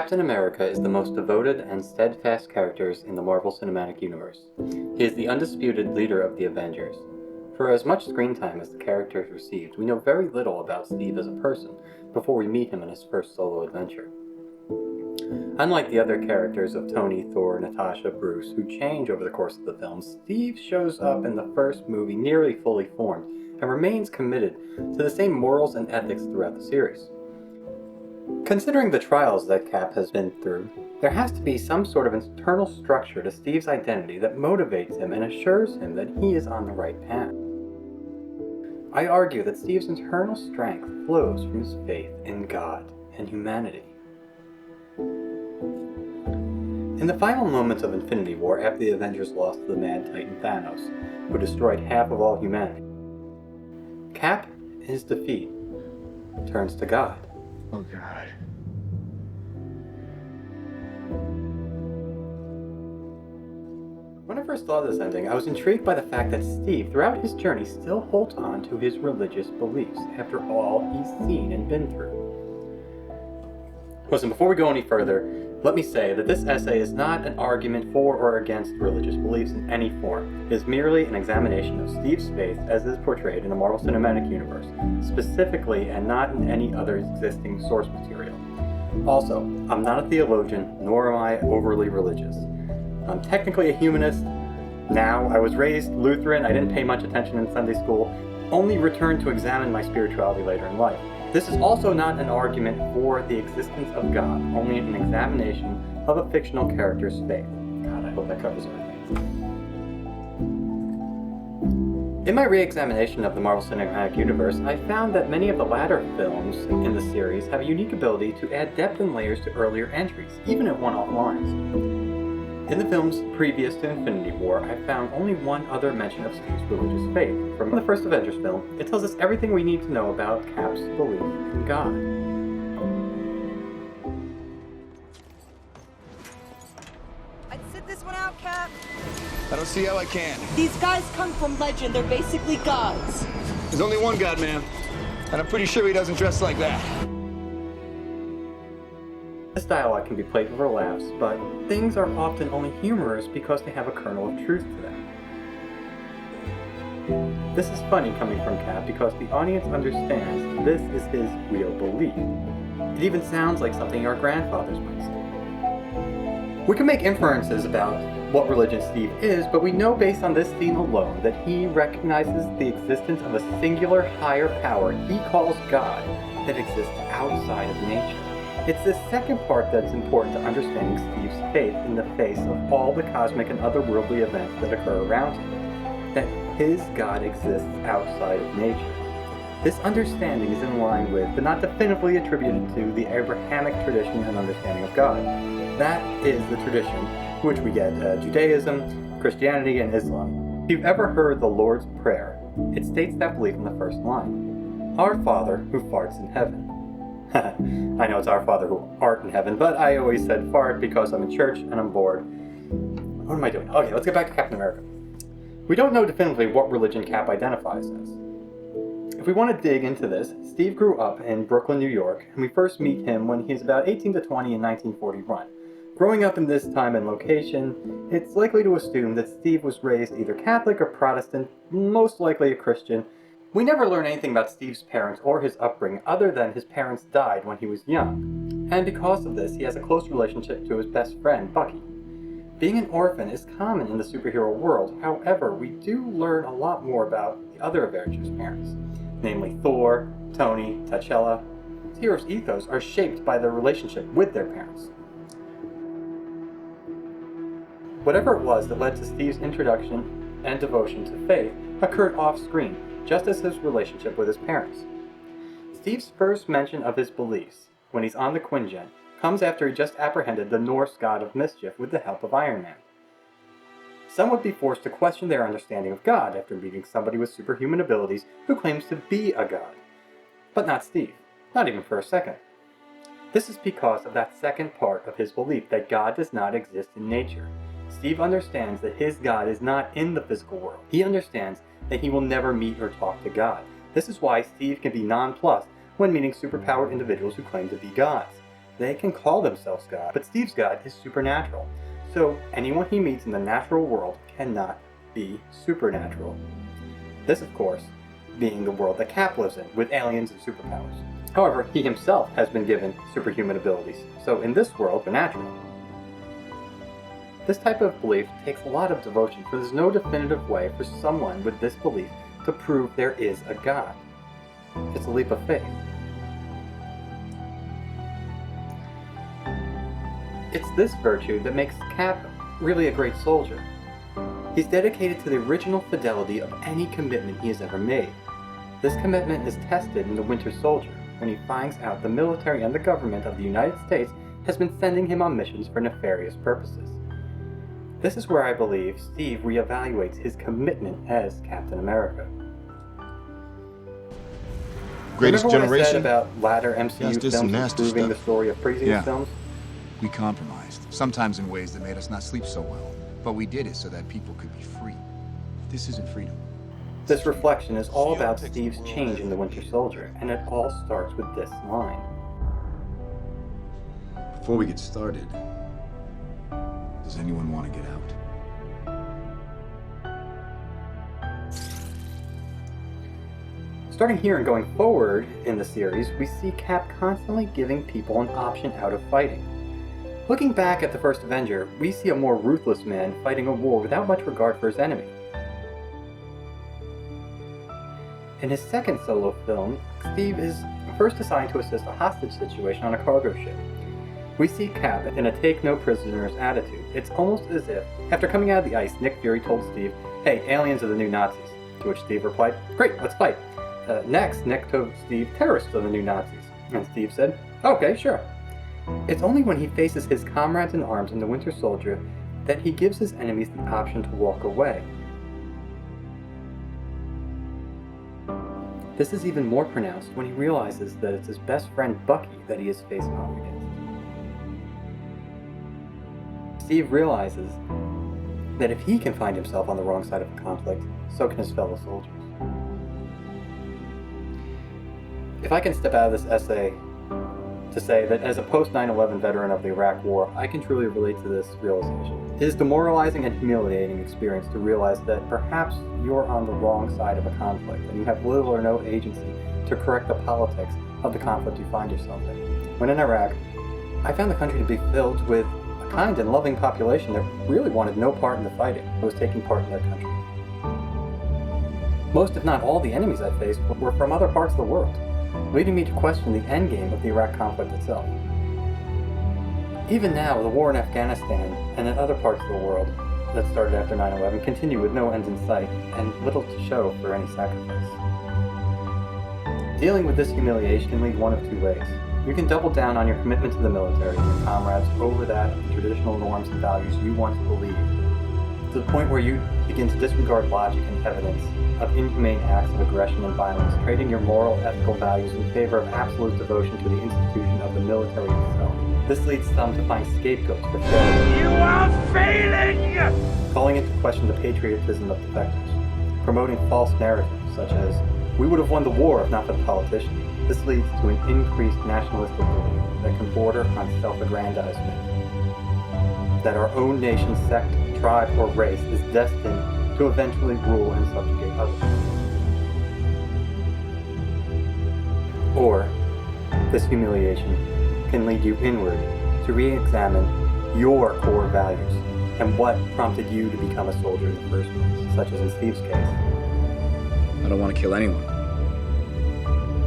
Captain America is the most devoted and steadfast character in the Marvel Cinematic Universe. He is the undisputed leader of the Avengers. For as much screen time as the character has received, we know very little about Steve as a person before we meet him in his first solo adventure. Unlike the other characters of Tony, Thor, Natasha, Bruce, who change over the course of the film, Steve shows up in the first movie nearly fully formed and remains committed to the same morals and ethics throughout the series. Considering the trials that Cap has been through, there has to be some sort of internal structure to Steve's identity that motivates him and assures him that he is on the right path. I argue that Steve's internal strength flows from his faith in God and humanity. In the final moments of Infinity War, after the Avengers lost to the Mad Titan Thanos, who destroyed half of all humanity, Cap, in his defeat, turns to God. Oh God. When I first saw this ending, I was intrigued by the fact that Steve, throughout his journey, still holds on to his religious beliefs after all he's seen and been through. Listen, before we go any further, let me say that this essay is not an argument for or against religious beliefs in any form. It is merely an examination of Steve's faith as is portrayed in the Marvel Cinematic Universe, specifically and not in any other existing source material. Also, I'm not a theologian, nor am I overly religious. I'm technically a humanist. Now, I was raised Lutheran, I didn't pay much attention in Sunday school, only returned to examine my spirituality later in life. This is also not an argument for the existence of God, only an examination of a fictional character's faith. God, I hope that covers everything. In my re-examination of the Marvel Cinematic Universe, I found that many of the latter films in the series have a unique ability to add depth and layers to earlier entries, even at one-off lines. In the films previous to Infinity War, I found only one other mention of Steve's religious faith. From the first Avengers film, it tells us everything we need to know about Cap's belief in God. I'd sit this one out, Cap. I don't see how I can. These guys come from legend. They're basically gods. There's only one God, man. And I'm pretty sure he doesn't dress like that. This dialogue can be played for laughs, but things are often only humorous because they have a kernel of truth to them. This is funny coming from Cap because the audience understands this is his real belief. It even sounds like something our grandfathers might say. We can make inferences about what religion Steve is, but we know based on this scene alone that he recognizes the existence of a singular higher power he calls God that exists outside of nature. It's this second part that's important to understanding Steve's faith in the face of all the cosmic and otherworldly events that occur around him, that his God exists outside of nature. This understanding is in line with, but not definitively attributed to, the Abrahamic tradition and understanding of God. That is the tradition to which we get Judaism, Christianity, and Islam. If you've ever heard the Lord's Prayer, it states that belief in the first line. Our Father who farts in heaven. I know it's our Father who art in heaven, but I always said fart because I'm in church and I'm bored. What am I doing? Okay, let's get back to Captain America. We don't know definitively what religion Cap identifies as. If we want to dig into this, Steve grew up in Brooklyn, New York, and we first meet him when he's about 18 to 20 in 1941. Growing up in this time and location, it's likely to assume that Steve was raised either Catholic or Protestant, most likely a Christian. We never learn anything about Steve's parents or his upbringing other than his parents died when he was young. And because of this, he has a close relationship to his best friend, Bucky. Being an orphan is common in the superhero world, however, we do learn a lot more about the other Avengers' parents, namely Thor, Tony, T'Challa. The heroes' ethos are shaped by their relationship with their parents. Whatever it was that led to Steve's introduction and devotion to faith occurred off-screen, just as his relationship with his parents. Steve's first mention of his beliefs, when he's on the Quinjet, comes after he just apprehended the Norse god of mischief with the help of Iron Man. Some would be forced to question their understanding of God after meeting somebody with superhuman abilities who claims to be a god. But not Steve, not even for a second. This is because of that second part of his belief that God does not exist in nature. Steve understands that his God is not in the physical world. He understands that he will never meet or talk to God. This is why Steve can be nonplussed when meeting superpowered individuals who claim to be gods. they can call themselves God, but Steve's God is supernatural. So anyone he meets in the natural world cannot be supernatural. This, of course, being the world that Cap lives in, with aliens and superpowers. However, he himself has been given superhuman abilities, so in this world, they're natural. This type of belief takes a lot of devotion, for there's no definitive way for someone with this belief to prove there is a God. It's a leap of faith. It's this virtue that makes Cap really a great soldier. He's dedicated to the original fidelity of any commitment he has ever made. This commitment is tested in The Winter Soldier, when he finds out the military and the government of the United States has been sending him on missions for nefarious purposes. This is where I believe Steve reevaluates his commitment as Captain America. Greatest Remember what I said generation. about latter MCU Justice and films nasty improving the stuff. story of previous Yeah. films? We compromised, sometimes in ways that made us not sleep so well. But we did it so that people could be free. This isn't freedom. This reflection is all about Steve's change in The Winter Soldier, and it all starts with this line. Before we get started, does anyone want to get out? Starting here and going forward in the series, we see Cap constantly giving people an option out of fighting. Looking back at the first Avenger, we see a more ruthless man fighting a war without much regard for his enemy. In his second solo film, Steve is first assigned to assist a hostage situation on a cargo ship. We see Cap in a take-no-prisoners attitude. It's almost as if, after coming out of the ice, Nick Fury told Steve, "Hey, aliens are the new Nazis." To which Steve replied, "Great, let's fight." Next, Nick told Steve, "Terrorists are the new Nazis." And Steve said, "Okay, sure." It's only when he faces his comrades in arms in The Winter Soldier that he gives his enemies the option to walk away. This is even more pronounced when he realizes that it's his best friend Bucky that he is facing off against. Steve realizes that if he can find himself on the wrong side of a conflict, so can his fellow soldiers. If I can step out of this essay to say that as a post-9/11 veteran of the Iraq War, I can truly relate to this realization. It is demoralizing and humiliating experience to realize that perhaps you're on the wrong side of a conflict and you have little or no agency to correct the politics of the conflict you find yourself in. When in Iraq, I found the country to be filled with a kind and loving population that really wanted no part in the fighting, but was taking part in their country. Most, if not all, the enemies I faced were from other parts of the world, leading me to question the endgame of the Iraq conflict itself. Even now, the war in Afghanistan and in other parts of the world that started after 9/11 continue with no end in sight and little to show for any sacrifice. Dealing with this humiliation can lead one of two ways. You can double down on your commitment to the military and your comrades over that of the traditional norms and values you once believed, to the point where you begin to disregard logic and evidence of inhumane acts of aggression and violence, trading your moral, ethical values in favor of absolute devotion to the institution of the military itself. This leads some to find scapegoats for failure. You are failing! Calling into question the patriotism of defectors, promoting false narratives such as, "We would have won the war if not for the politicians." This leads to an increased nationalistic belief that can border on self-aggrandizement, that our own nation's sect, tribe, or race is destined to eventually rule and subjugate others. Or, this humiliation can lead you inward to re-examine your core values and what prompted you to become a soldier in the first place, such as in Steve's case. I don't want to kill anyone.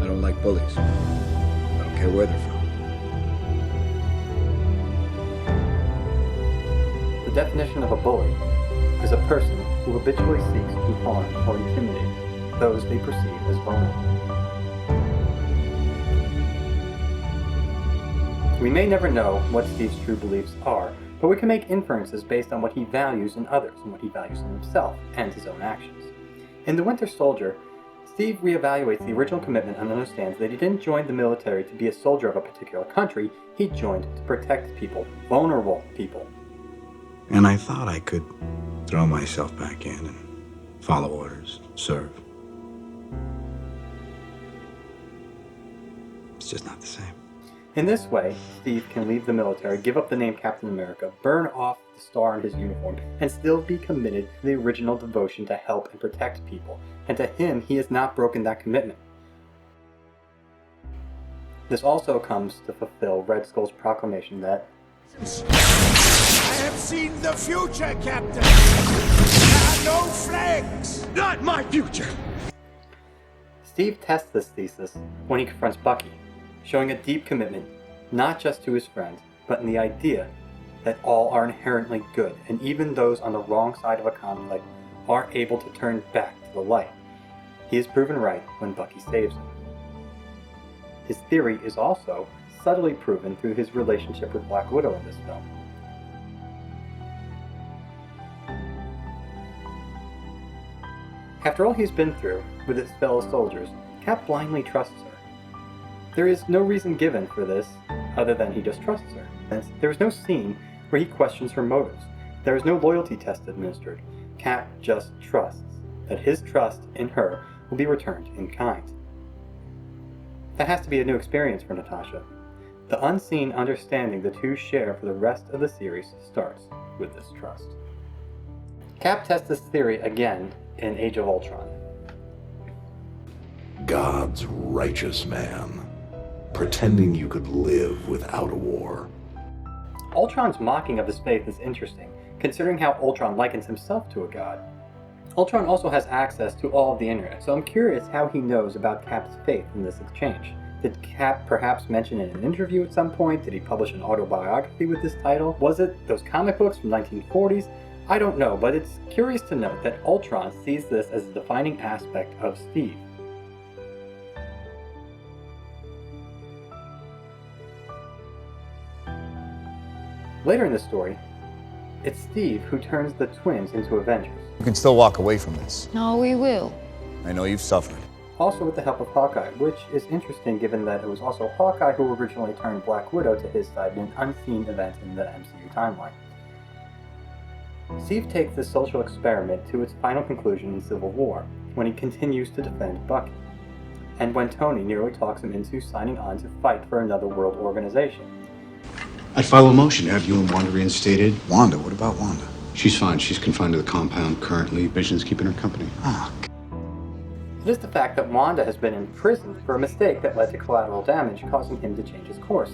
I don't like bullies. I don't care where they're from. The definition of a bully is a person who habitually seeks to harm or intimidate those they perceive as vulnerable. We may never know what Steve's true beliefs are, but we can make inferences based on what he values in others and what he values in himself and his own actions. In The Winter Soldier, Steve reevaluates the original commitment and understands that he didn't join the military to be a soldier of a particular country, he joined to protect people, vulnerable people. And I thought I could throw myself back in and follow orders, serve. It's just not the same. In this way, Steve can leave the military, give up the name Captain America, burn off the star on his uniform, and still be committed to the original devotion to help and protect people. And to him, he has not broken that commitment. This also comes to fulfill Red Skull's proclamation that I have seen the future, Captain. There are no flags. Not my future. Steve tests this thesis when he confronts Bucky, showing a deep commitment not just to his friends, but in the idea that all are inherently good, and even those on the wrong side of a conflict are able to turn back to the light. He is proven right when Bucky saves him. His theory is also subtly proven through his relationship with Black Widow in this film. After all he's been through with his fellow soldiers, Cap blindly trusts her. There is no reason given for this other than he just trusts her. There is no scene where he questions her motives. There is no loyalty test administered. Cap just trusts that his trust in her will be returned in kind. That has to be a new experience for Natasha. The unseen understanding the two share for the rest of the series starts with this trust. Cap tests this theory again in Age of Ultron. God's righteous man, pretending you could live without a war. Ultron's mocking of his faith is interesting, considering how Ultron likens himself to a god. Ultron also has access to all of the internet, so I'm curious how he knows about Cap's faith in this exchange. Did Cap perhaps mention in an interview at some point? Did he publish an autobiography with this title? Was it those comic books from 1940s? I don't know, but it's curious to note that Ultron sees this as a defining aspect of Steve. Later in the story, it's Steve who turns the twins into Avengers. You can still walk away from this. No, we will. I know you've suffered. Also with the help of Hawkeye, which is interesting given that it was also Hawkeye who originally turned Black Widow to his side in an unseen event in the MCU timeline. Steve takes this social experiment to its final conclusion in Civil War, when he continues to defend Bucky, and when Tony nearly talks him into signing on to fight for another world organization. I'd follow a motion to have you and Wanda reinstated. Wanda? What about Wanda? She's fine. She's confined to the compound currently. Vision's keeping her company. It is the fact that Wanda has been imprisoned for a mistake that led to collateral damage, causing him to change his course.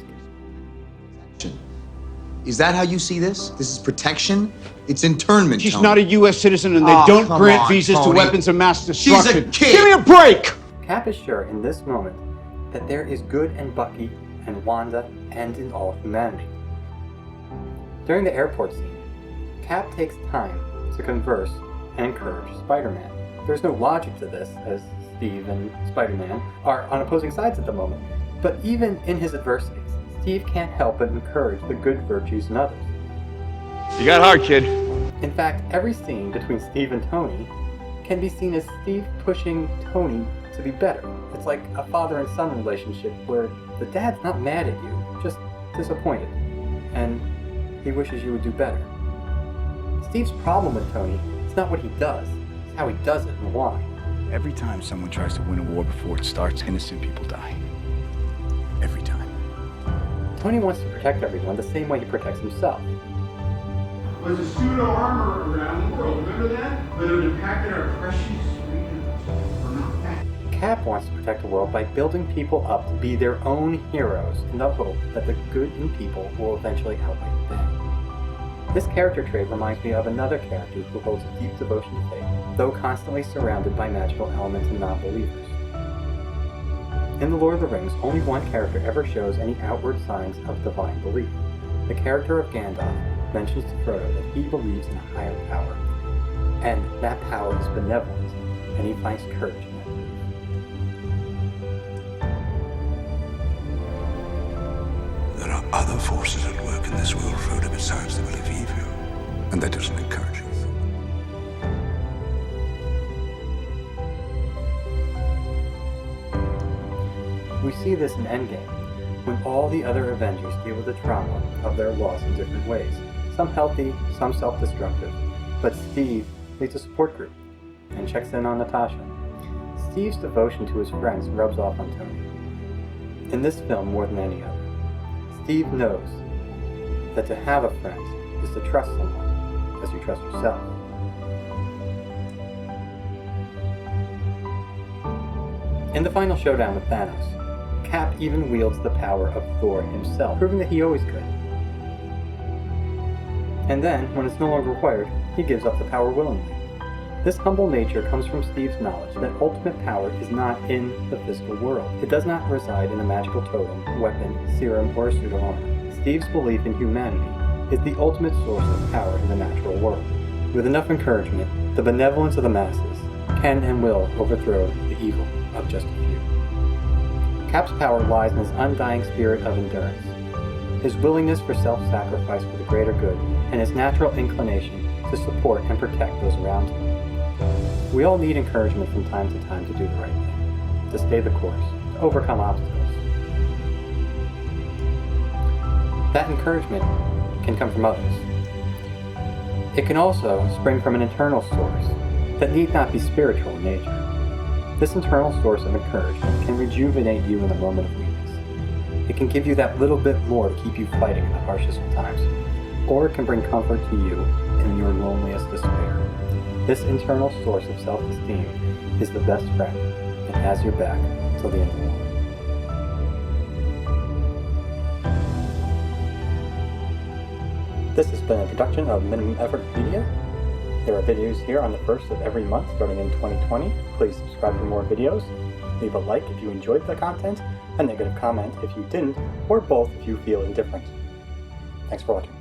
Is that how you see this? This is protection? It's internment, She's Tony. not a U.S. citizen, and they don't grant visas to weapons of mass destruction. She's a kid! Give me a break! Cap is sure in this moment that there is good in Bucky and Wanda and in all humanity. During the airport scene, Cap takes time to converse and encourage Spider-Man. There's no logic to this, as Steve and Spider-Man are on opposing sides at the moment, but even in his adversities, Steve can't help but encourage the good virtues in others. You got hard, kid. In fact, every scene between Steve and Tony can be seen as Steve pushing Tony to be better. It's like a father and son relationship where the dad's not mad at you, just disappointed, and he wishes you would do better. Steve's problem with Tony is not what he does, it's how he does it and why. Every time someone tries to win a war before it starts, innocent people die. Every time. Tony wants to protect everyone the same way he protects himself. Was a pseudo-armor around the world, remember that? But it impacted our precious freedoms. We're not that. Cap wants to protect the world by building people up to be their own heroes in the hope that the good in people will eventually outweigh the bad. This character trait reminds me of another character who holds a deep devotion to faith, though constantly surrounded by magical elements and non-believers. In The Lord of the Rings, only one character ever shows any outward signs of divine belief. The character of Gandalf mentions to Frodo that he believes in a higher power, and that power is benevolent, and he finds courage in that belief. There are other forces at work in this world, Frodo, besides the will of evil, and that doesn't encourage you. We see this in Endgame, when all the other Avengers deal with the trauma of their loss in different ways, some healthy, some self-destructive, but Steve leads a support group and checks in on Natasha. Steve's devotion to his friends rubs off on Tony. In this film more than any other, Steve knows that to have a friend is to trust someone as you trust yourself. In the final showdown with Thanos, Cap even wields the power of Thor himself, proving that he always could. And then, when it's no longer required, he gives up the power willingly. This humble nature comes from Steve's knowledge that ultimate power is not in the physical world. It does not reside in a magical totem, weapon, serum, or a suit of armor. Steve's belief in humanity is the ultimate source of power in the natural world. With enough encouragement, the benevolence of the masses can and will overthrow the evil of just a few. Cap's power lies in his undying spirit of endurance, his willingness for self-sacrifice for the greater good, and his natural inclination to support and protect those around him. We all need encouragement from time to time to do the right thing, to stay the course, to overcome obstacles. That encouragement can come from others. It can also spring from an internal source that need not be spiritual in nature. This internal source of encouragement can rejuvenate you in the moment of weakness. It can give you that little bit more to keep you fighting in the harshest of times, or it can bring comfort to you in your loneliest despair. This internal source of self-esteem is the best friend and has your back till the end of the world. This has been a production of Minimum Effort Media. There are videos here on the first of every month starting in 2020. Please subscribe for more videos. Leave a like if you enjoyed the content, a negative comment if you didn't, or both if you feel indifferent. Thanks for watching.